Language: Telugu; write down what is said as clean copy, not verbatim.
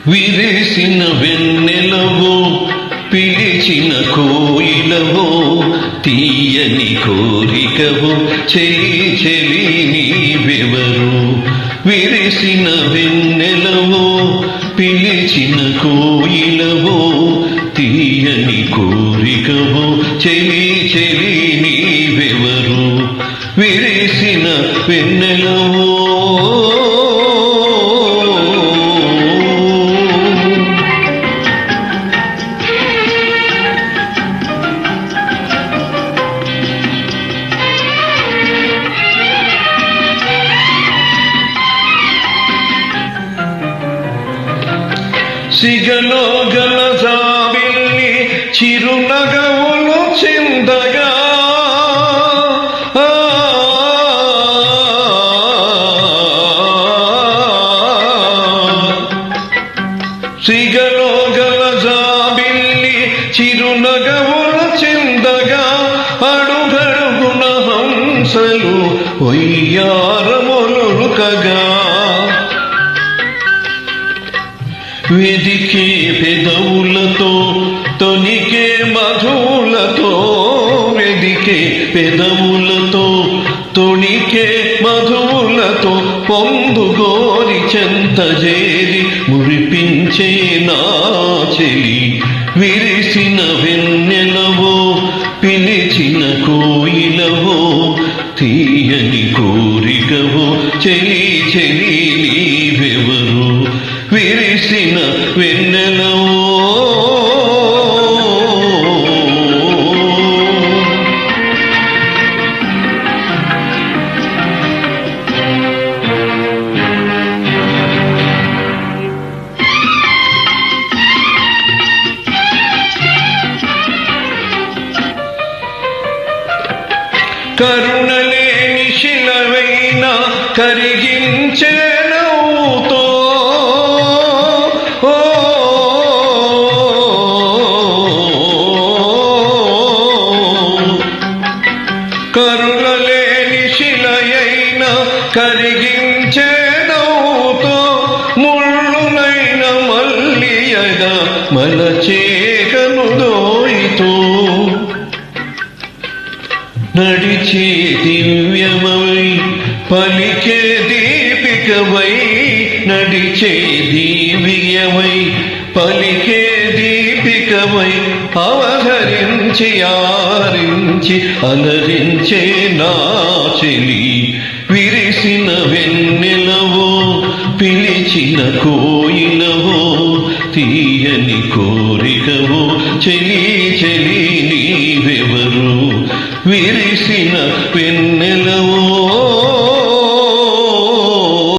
విరిసిన వెన్నెలవో పిలిచిన కోయిలవో తీయని కోరికవో చెలి చెలి నీవెవరు విరిసిన వెన్నెలవో పిలిచిన కోయిలవో తీయని కోరికవో చెలి చెలి నీవెవరు విరిసిన వెన్నెలవో సిగలో గల జాబిల్లి చిరునగవులు చిందగా సిగలో గల జాబిల్లి చిరునగవులు చిందగా అడుగడుగున హంసలు ఒయ్యారములుకగా వెదికే పెదవులతో తొనికే మధువులతో వెదికే పెదవులతో తొణికే మధువులతో పొందుగోరి చెంత చేరి మురిపించే నా చెలి విరిసిన వెన్నెలవో పిలిచిన కోయిలవో తీయని కోరికవో చెలి చెలి నీవెవరు విరిసిన వెన్నెలవో కరుణలేని శిలవైన కరిగించే నవ్వుతో కరుణలేని శిలయైన కరిగించే నవ్వుతో ముళ్ళులైన మల్లియగ మలచేకను దోయితో నడిచే దివ్యమై పలికే దీపికవై నడిచే దివ్యమై పలికే దీపికవై అవధరించి ఆరించి అలరించే నా చెలి విరిసిన వెన్నెలవో పిలిచిన కోయిలవో తీయని కోరికవో చెలి